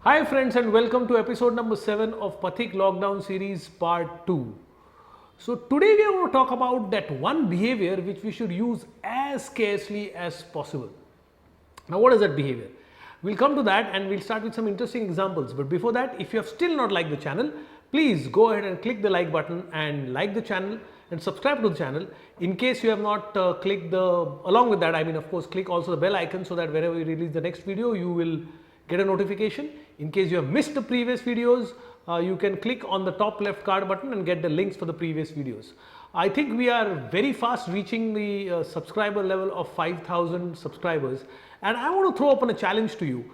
Hi friends and welcome to episode number 7 of Pathik Lockdown series part 2. So today we are going to talk about that one behavior which we should use as scarcely as possible. Now what is that behavior? We'll come to that and we'll start with some interesting examples. But before that, if you have still not liked the channel, please go ahead and click the like button and like the channel and subscribe to the channel. In case you have not clicked along with that, of course click also the bell icon so that whenever we release the next video, you will get a notification. In case you have missed the previous videos, you can click on the top left card button and get the links for the previous videos. I think we are very fast reaching the subscriber level of 5,000 subscribers, and I want to throw open a challenge to you.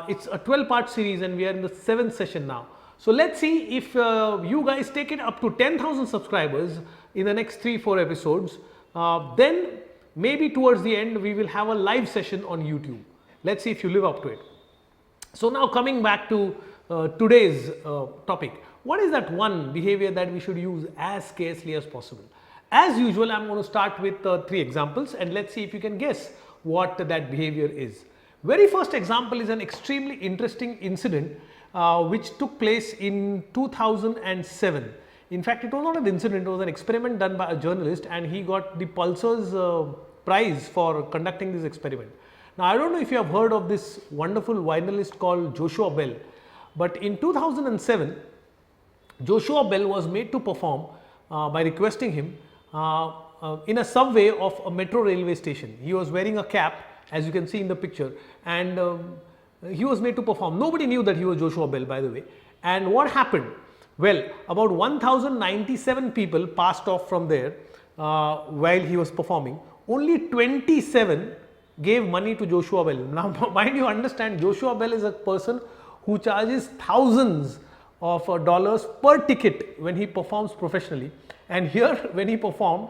It's a 12-part series and we are in the 7th session now. So let's see if you guys take it up to 10,000 subscribers in the next 3-4 episodes. Then maybe towards the end we will have a live session on YouTube. Let's see if you live up to it. So now coming back to today's topic, what is that one behavior that we should use as scarcely as possible? As usual, I'm going to start with 3 examples and let's see if you can guess what that behavior is. Very first example is an extremely interesting incident which took place in 2007. In fact, it was not an incident, it was an experiment done by a journalist and he got the Pulsar's prize for conducting this experiment. Now, I don't know if you have heard of this wonderful violinist called Joshua Bell, but in 2007, Joshua Bell was made to perform by requesting him in a subway of a metro railway station. He was wearing a cap, as you can see in the picture, and he was made to perform. Nobody knew that he was Joshua Bell, by the way. And what happened? Well, about 1,097 people passed off from there while he was performing. Only 27 gave money to Joshua Bell. Now, mind you understand, Joshua Bell is a person who charges thousands of dollars per ticket when he performs professionally. And here, when he performed,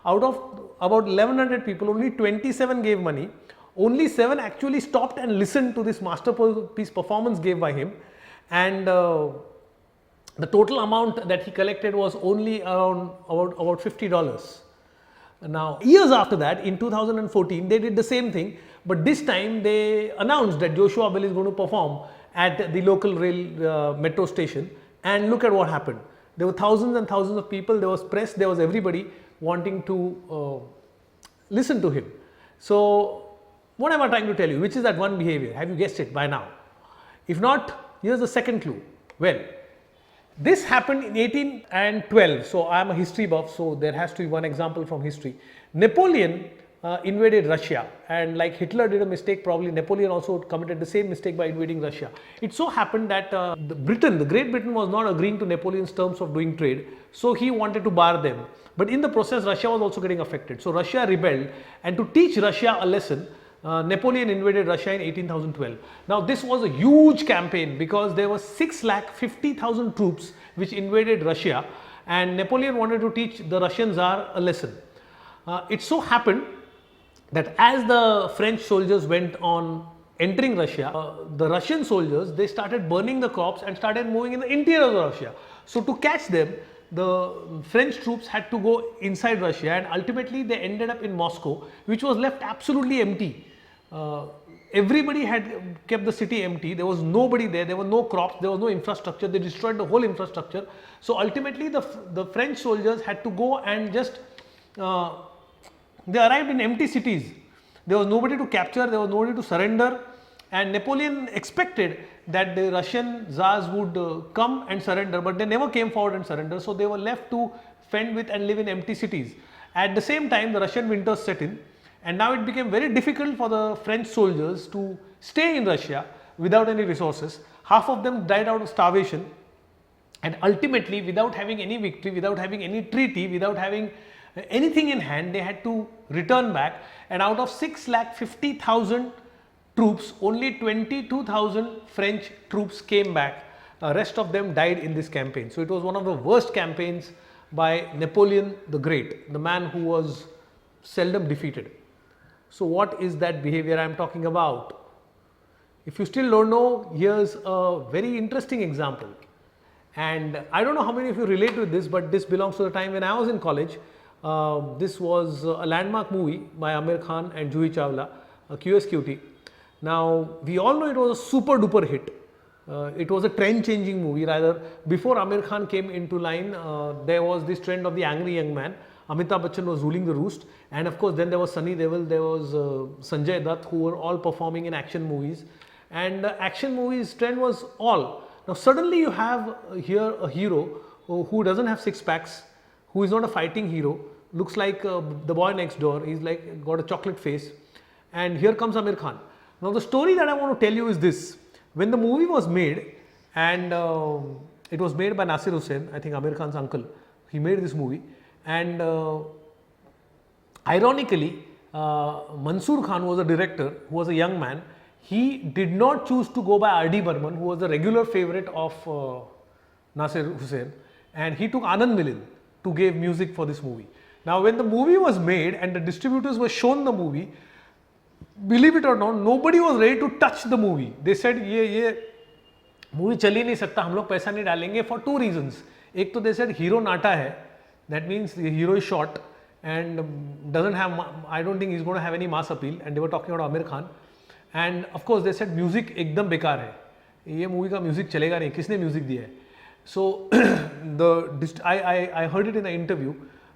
out of about 1,100 people, only 27 gave money. Only 7 actually stopped and listened to this masterpiece performance gave by him. And the total amount that he collected was only around about $50. Now, years after that, in 2014, they did the same thing, but this time they announced that Joshua Bell is going to perform at the local rail metro station, and look at what happened. There were thousands and thousands of people, there was press, there was everybody wanting to listen to him. So, what am I trying to tell you? Which is that one behavior? Have you guessed it by now? If not, here's the second clue. Well, this happened in 1812. So I am a history buff, so there has to be one example from history. Napoleon invaded Russia, and like Hitler did a mistake, probably Napoleon also committed the same mistake by invading Russia. It so happened that the Great Britain was not agreeing to Napoleon's terms of doing trade, so he wanted to bar them. But in the process, Russia was also getting affected. So Russia rebelled, and to teach Russia a lesson, Napoleon invaded Russia in 1812. Now this was a huge campaign because there were 650,000 troops which invaded Russia, and Napoleon wanted to teach the Russian Tsar a lesson. It so happened that as the French soldiers went on entering Russia, the Russian soldiers, they started burning the crops and started moving in the interior of Russia. So to catch them, the French troops had to go inside Russia, and ultimately they ended up in Moscow, which was left absolutely empty. Everybody had kept the city empty. There was nobody there. There were no crops. There was no infrastructure. They destroyed the whole infrastructure. So ultimately, the French soldiers had to go and just they arrived in empty cities. There was nobody to capture. There was nobody to surrender. And Napoleon expected that the Russian Tsars would come and surrender, but they never came forward and surrendered. So they were left to fend with and live in empty cities. At the same time, the Russian winters set in. And now it became very difficult for the French soldiers to stay in Russia without any resources. Half of them died out of starvation, and ultimately, without having any victory, without having any treaty, without having anything in hand, they had to return back. And out of 650,000 troops, only 22,000 French troops came back. Rest of them died in this campaign. So it was one of the worst campaigns by Napoleon the Great, the man who was seldom defeated. So what is that behavior I am talking about? If you still don't know, here's a very interesting example. And I don't know how many of you relate with this, but this belongs to the time when I was in college. This was a landmark movie by Aamir Khan and Juhi Chawla, QSQT. Now, we all know it was a super duper hit. it was a trend changing movie. Rather, before Amir Khan came into line, there was this trend of the angry young man. Amitabh Bachchan was ruling the roost, and of course then there was Sunny Deol, there was Sanjay Dutt, who were all performing in action movies, and action movies trend was all. Now suddenly you have here a hero who doesn't have six packs, who is not a fighting hero, looks like the boy next door. He's like got a chocolate face, and here comes Amir Khan. Now the story that I want to tell you is this: when the movie was made, and it was made by Nasir Hussain, I think Amir Khan's uncle, he made this movie, and ironically, Mansoor Khan was a director who was a young man. He did not choose to go by R.D. Burman, who was a regular favorite of Nasir Hussain, and he took Anand Milind to give music for this movie. Now, when the movie was made and the distributors were shown the movie, believe it or not, nobody was ready to touch the movie. They said, ये movie चल ही नहीं सकता, हम लोग पैसा नहीं डालेंगे, for two reasons. एक तो they said hero नाटा है, that means the hero is short and doesn't have, I don't think he's going to have any mass appeal, and they were talking about Amir Khan. And of course they said music एकदम बेकार है, ये movie का music चलेगा नहीं, किसने music दिया है? So I heard it in an interview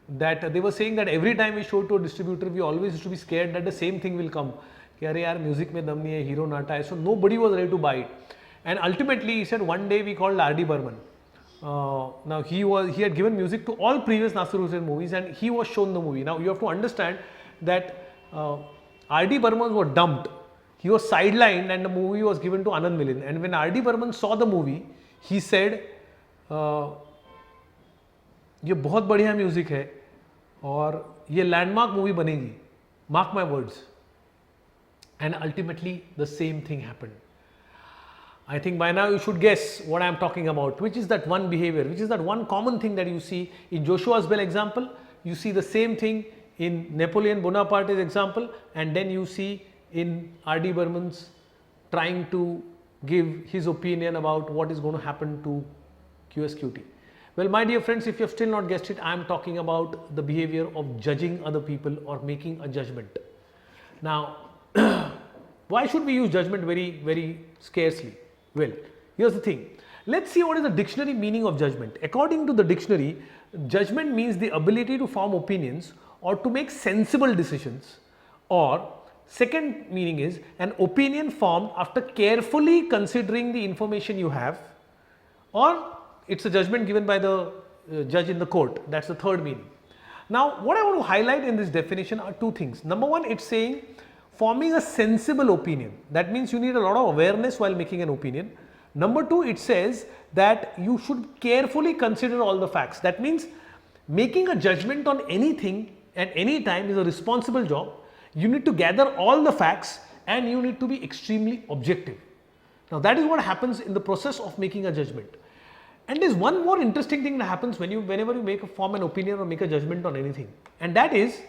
that they were saying that every time we showed to a distributor, we always used to be scared that the same thing will come. कि अरे यार music में दम नहीं है, hero नाटा है. So nobody was ready to buy it. And ultimately he said one day we called R.D. Burman. Now he had given music to all previous Nasir Hussain movies, and he was shown the movie. Now you have to understand that R.D. Burman was dumped. He was sidelined and the movie was given to Anand Milind. And when R.D. Burman saw the movie, he said, ये बहुत बढ़िया music है और ये landmark movie बनेगी, mark my words. And ultimately the same thing happened. I think by now you should guess what I am talking about, which is that one behavior, which is that one common thing that you see in Joshua's Bell example. You see the same thing in Napoleon Bonaparte's example, and then you see in R.D. Burman's trying to give his opinion about what is going to happen to QSQT. Well, my dear friends, if you have still not guessed it, I am talking about the behavior of judging other people or making a judgment. Now, why should we use judgment very, very scarcely? Well, here's the thing. Let's see what is the dictionary meaning of judgment. According to the dictionary, judgment means the ability to form opinions or to make sensible decisions, or second meaning is an opinion formed after carefully considering the information you have, or it's a judgment given by the judge in the court. That's the third meaning. Now, what I want to highlight in this definition are two things. Number one, it's saying forming a sensible opinion. That means you need a lot of awareness while making an opinion. Number two, it says that you should carefully consider all the facts. That means making a judgment on anything at any time is a responsible job. You need to gather all the facts and you need to be extremely objective. Now, that is what happens in the process of making a judgment. And there's one more interesting thing that happens whenever you form an opinion or make a judgment on anything, and that is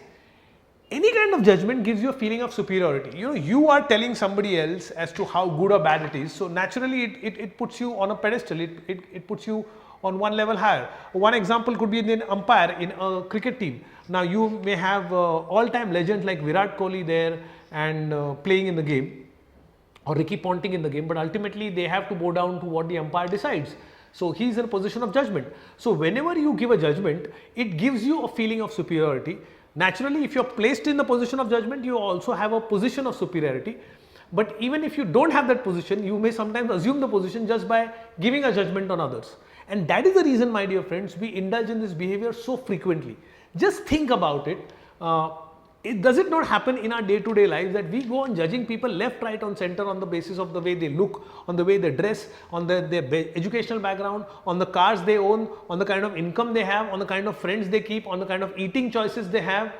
any kind of judgment gives you a feeling of superiority. You know, you are telling somebody else as to how good or bad it is, so naturally it puts you on a pedestal, it puts you on one level higher. One example could be an umpire in a cricket team. Now you may have all-time legends like Virat Kohli there and playing in the game, or Ricky Ponting in the game, but ultimately they have to bow down to what the umpire decides. So he is in a position of judgment. So whenever you give a judgment, it gives you a feeling of superiority. Naturally, if you are placed in the position of judgment, you also have a position of superiority. But even if you don't have that position, you may sometimes assume the position just by giving a judgment on others. And that is the reason, my dear friends, we indulge in this behavior so frequently. Just think about it. Does it not happen in our day-to-day lives that we go on judging people left, right, on center on the basis of the way they look, on the way they dress, on their educational background, on the cars they own, on the kind of income they have, on the kind of friends they keep, on the kind of eating choices they have,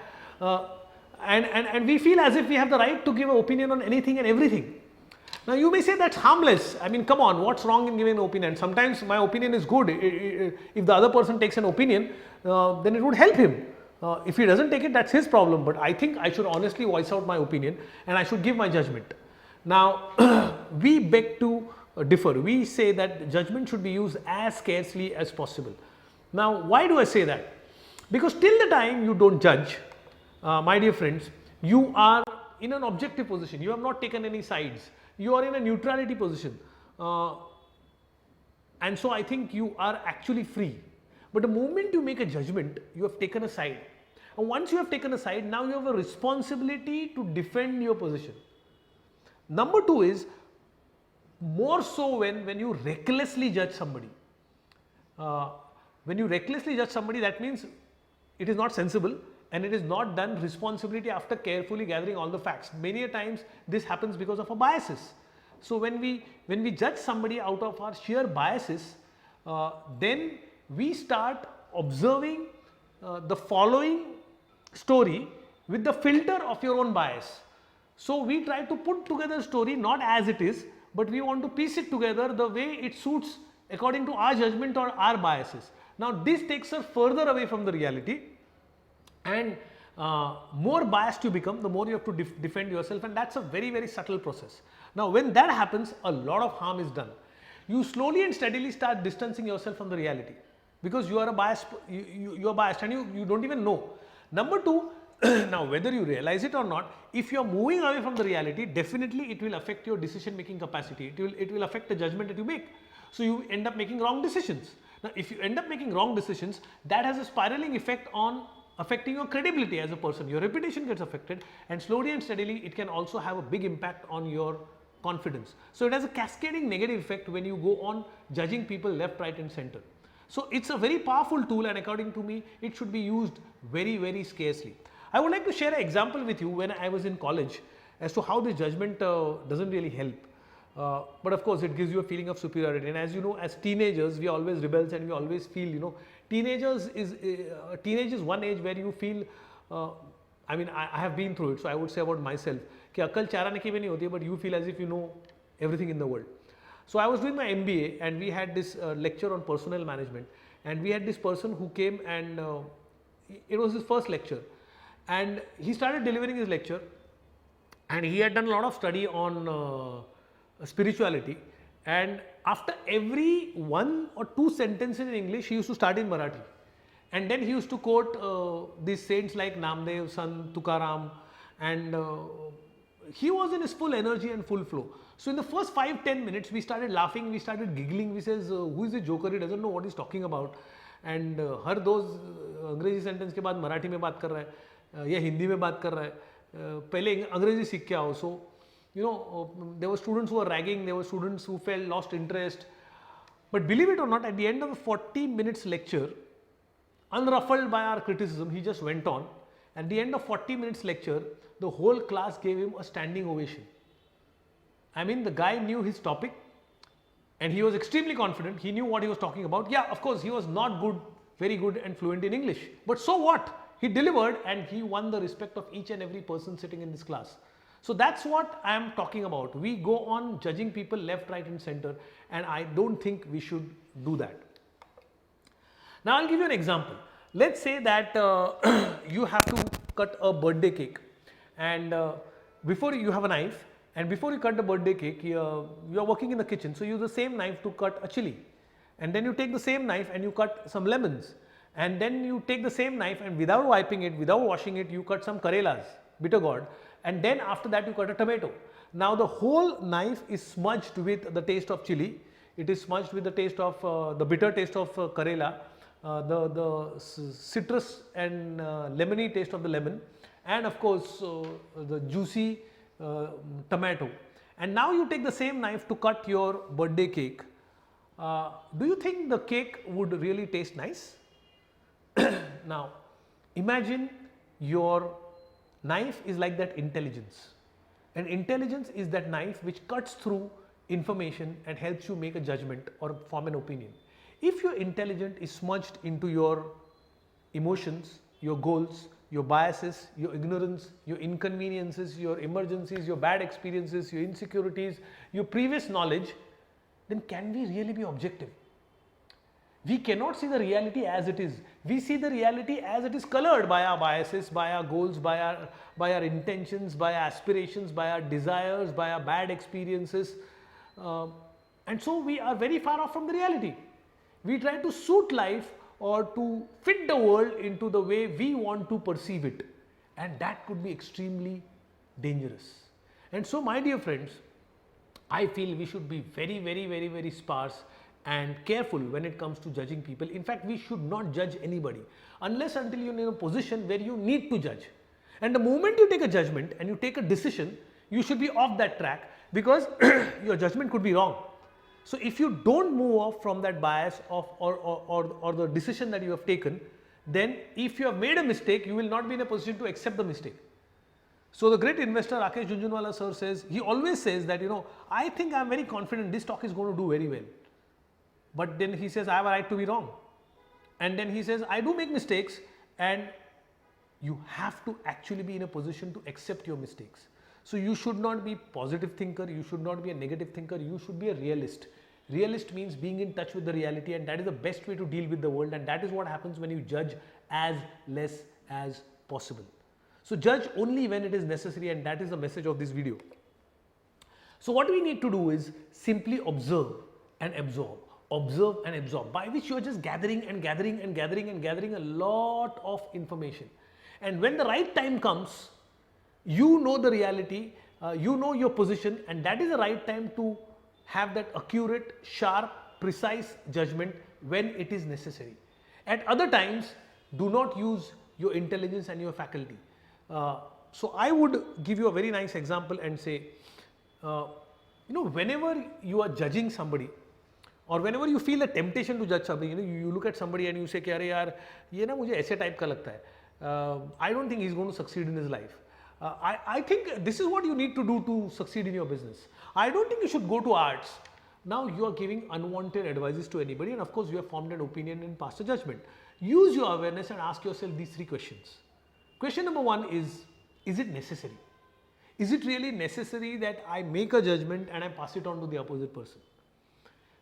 and we feel as if we have the right to give an opinion on anything and everything. Now you may say that's harmless. I mean, come on, what's wrong in giving an opinion? Sometimes my opinion is good. If the other person takes an opinion, then it would help him. If he doesn't take it, that's his problem, but I think I should honestly voice out my opinion and I should give my judgment. Now, we beg to differ. We say that judgment should be used as scarcely as possible. Now, why do I say that? Because till the time you don't judge, my dear friends, you are in an objective position. You have not taken any sides. You are in a neutrality position. and so I think you are actually free. But the moment you make a judgment, you have taken a side. And once you have taken a side, now you have a responsibility to defend your position. Number two is more so when you recklessly judge somebody. When you recklessly judge somebody, that means it is not sensible and it is not done responsibility after carefully gathering all the facts. Many a times this happens because of our biases. So when we judge somebody out of our sheer biases, then we start observing the following story with the filter of your own bias. So we try to put together a story not as it is, but we want to piece it together the way it suits according to our judgment or our biases. Now this takes us further away from the reality, and more biased you become, the more you have to defend yourself, and that's a very, very subtle process. Now when that happens, a lot of harm is done. You slowly and steadily start distancing yourself from the reality because you are a biased, you are biased and you don't even know. Number two, now whether you realize it or not, if you are moving away from the reality, definitely it will affect your decision making capacity. It will affect the judgment that you make. So you end up making wrong decisions. Now if you end up making wrong decisions, that has a spiraling effect on affecting your credibility as a person. Your reputation gets affected, and slowly and steadily it can also have a big impact on your confidence. So it has a cascading negative effect when you go on judging people left, right and center. So it's a very powerful tool, and according to me it should be used very, very scarcely. I would like to share an example with you when I was in college as to how this judgment doesn't really help. But of course it gives you a feeling of superiority, and as you know, as teenagers we always rebels and we always feel, you know, teenage is one age where you feel, I mean I have been through it, so I would say about myself कि अकल चाराने की भी नहीं होती है, but you feel as if you know everything in the world. So I was doing my MBA and we had this lecture on personnel management, and we had this person who came and it was his first lecture, and he started delivering his lecture, and he had done a lot of study on spirituality, and after every 1 or 2 sentences in English he used to start in Marathi, and then he used to quote these saints like Namdev, Sant Tukaram, and he was in his full energy and full flow. So in the first 5-10 minutes we started laughing, we started giggling, we says who is the joker, he doesn't know what he's talking about, and हर दो अंग्रेजी sentence के बाद मराठी में बात कर रहा है या हिंदी में बात कर रहा है, पहले अंग्रेजी सीख के आओ. So you know, there were students who were ragging, there were students who felt lost interest, but believe it or not, at the end of the 40 minutes lecture, unruffled by our criticism, he just went on. At the end of 40 minutes lecture, the whole class gave him a standing ovation. I mean, the guy knew his topic and he was extremely confident. He knew what he was talking about. Yeah, of course, he was not good, very good and fluent in English, but so what? He delivered and he won the respect of each and every person sitting in this class. So that's what I am talking about. We go on judging people left, right and center, and I don't think we should do that. Now I'll give you an example. Let's say that you have to cut a birthday cake, and before you have a knife, and before you cut the birthday cake, you are working in the kitchen, so use the same knife to cut a chili, and then you take the same knife and you cut some lemons, and then you take the same knife and without wiping it, without washing it, you cut some karelas, bitter gourd, and then after that you cut a tomato. Now the whole knife is smudged with the taste of chili, it is smudged with the taste of the bitter taste of karela, the citrus and lemony taste of the lemon, and of course the juicy tomato. And now you take the same knife to cut your birthday cake. Do you think the cake would really taste nice? Now imagine your knife is like that intelligence, and intelligence is that knife which cuts through information and helps you make a judgment or form an opinion. If your intelligence is smudged into your emotions, your goals, your biases, your ignorance, your inconveniences, your emergencies, your bad experiences, your insecurities, your previous knowledge, then can we really be objective? We cannot see the reality as it is. We see the reality as it is colored by our biases, by our goals, by our intentions, by our aspirations, by our desires, by our bad experiences. And so we are very far off from the reality. We try to suit life or to fit the world into the way we want to perceive it, and that could be extremely dangerous. And so my dear friends, I feel we should be very, very, very, very sparse and careful when it comes to judging people. In fact, we should not judge anybody unless until you're in a position where you need to judge. And the moment you take a judgment and you take a decision, you should be off that track, because your judgment could be wrong. So if you don't move off from that bias of or the decision that you have taken, then if you have made a mistake, you will not be in a position to accept the mistake. So the great investor Rakesh Jhunjhunwala sir says, he always says that, I think I am very confident this stock is going to do very well. But then he says, I have a right to be wrong. And then he says, I do make mistakes, and you have to actually be in a position to accept your mistakes. So you should not be positive thinker, you should not be a negative thinker, you should be a realist. Realist means being in touch with the reality, and that is the best way to deal with the world, and that is what happens when you judge as less as possible. So judge only when it is necessary, and that is the message of this video. So what we need to do is simply observe and absorb. Observe and absorb, by which you are just gathering and gathering and gathering and gathering a lot of information. And when the right time comes, you know the reality, you know your position, and that is the right time to have that accurate, sharp, precise judgment when it is necessary. At other times, do not use your intelligence and your faculty. So I would give you a very nice example and say, whenever you are judging somebody, or whenever you feel a temptation to judge somebody, you look at somebody and you say, कि अरे यार ये ना मुझे ऐसे type का लगता है. I don't think he's going to succeed in his life. I think this is what you need to do to succeed in your business. I don't think you should go to arts. Now you are giving unwanted advices to anybody, and of course you have formed an opinion and passed a judgment. Use your awareness and ask yourself these three questions. Question number one is it necessary? Is it really necessary that I make a judgment and I pass it on to the opposite person?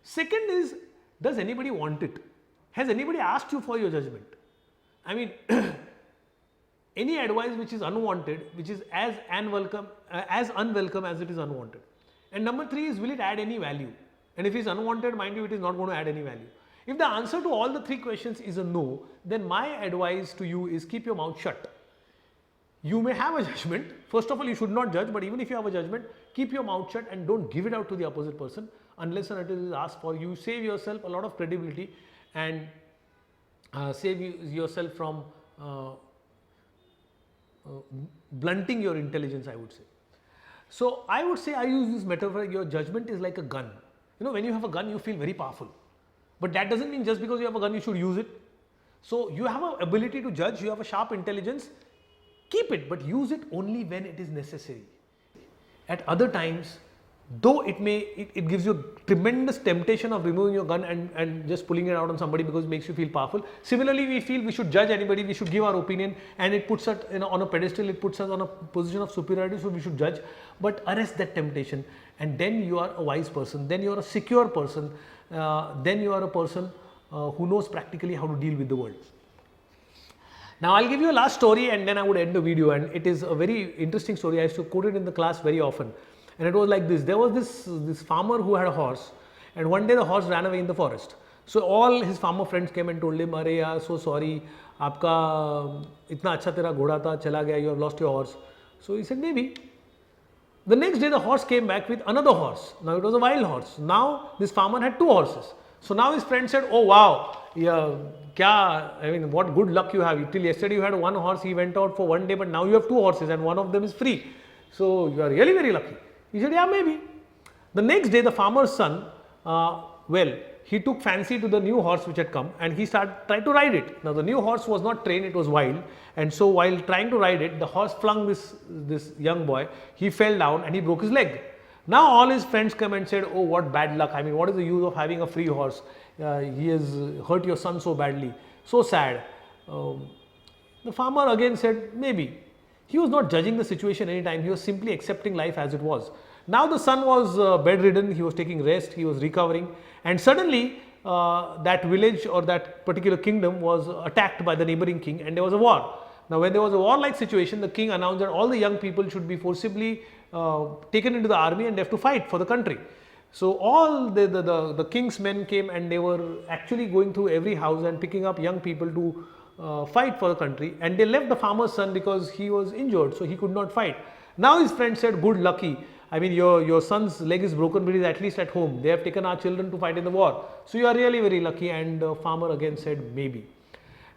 Second is, does anybody want it? Has anybody asked you for your judgment? I mean, any advice which is unwanted, which is as unwelcome as it is unwanted. And number three is, will it add any value? And if it is unwanted, mind you, it is not going to add any value. If the answer to all the three questions is a no, then my advice to you is keep your mouth shut. You may have a judgment. First of all, you should not judge, but even if you have a judgment, keep your mouth shut and don't give it out to the opposite person unless and until it is asked for. You save yourself a lot of credibility and save yourself from blunting your intelligence, I would say. So I would say, I use this metaphor, your judgment is like a gun. When you have a gun, you feel very powerful. But that doesn't mean just because you have a gun, you should use it. So you have an ability to judge, you have a sharp intelligence, keep it, but use it only when it is necessary. At other times, though it gives you tremendous temptation of removing your gun and just pulling it out on somebody because it makes you feel powerful. Similarly, we feel we should judge anybody, we should give our opinion, and it puts us on a pedestal, it puts us on a position of superiority, so we should judge. But arrest that temptation, and then you are a wise person, then you are a secure person, then you are a person who knows practically how to deal with the world. Now I'll give you a last story and then I would end the video, and it is a very interesting story. I used to quote it in the class very often. And it was like this. There was this farmer who had a horse, and one day the horse ran away in the forest. So all his farmer friends came and told him, "Arey yaar, so sorry, आपका इतना अच्छा तेरा घोड़ा था, चला गया, you have lost your horse." So he said, maybe. The next day the horse came back with another horse. Now it was a wild horse. Now this farmer had two horses. So now his friend said, "Oh wow, yeah, what good luck you have. Till yesterday you had one horse, he went out for one day, but now you have two horses and one of them is free. So you are really very lucky." He said, "Yeah, maybe." The next day the farmer's son, he took fancy to the new horse which had come, and he tried to ride it. Now the new horse was not trained, it was wild, and so while trying to ride it, the horse flung this young boy. He fell down and he broke his leg. Now all his friends come and said, "Oh, what bad luck. I mean, what is the use of having a free horse? He has hurt your son so badly. So sad." The farmer again said, "Maybe." He was not judging the situation anytime. He was simply accepting life as it was. Now the son was bedridden, he was taking rest, he was recovering, and suddenly that village or that particular kingdom was attacked by the neighboring king, and there was a war. Now when there was a warlike situation, the king announced that all the young people should be forcibly taken into the army and they have to fight for the country. So all the king's men came, and they were actually going through every house and picking up young people to fight for the country, and they left the farmer's son because he was injured, so he could not fight. Now his friend said, "Good lucky, I mean, your son's leg is broken, but he's at least at home. They have taken our children to fight in the war. So you are really very lucky. And the farmer again said maybe.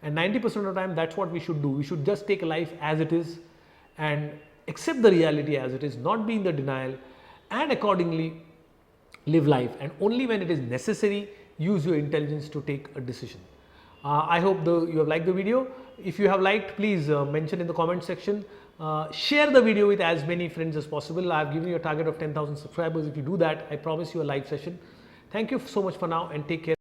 And 90% of the time, that's what we should do. We should just take life as it is and accept the reality as it is, not be in the denial, and accordingly live life. And only when it is necessary, use your intelligence to take a decision. I hope you have liked the video. If you have liked, please mention in the comment section. Share the video with as many friends as possible. I have given you a target of 10,000 subscribers. If you do that, I promise you a live session. Thank you so much for now, and take care.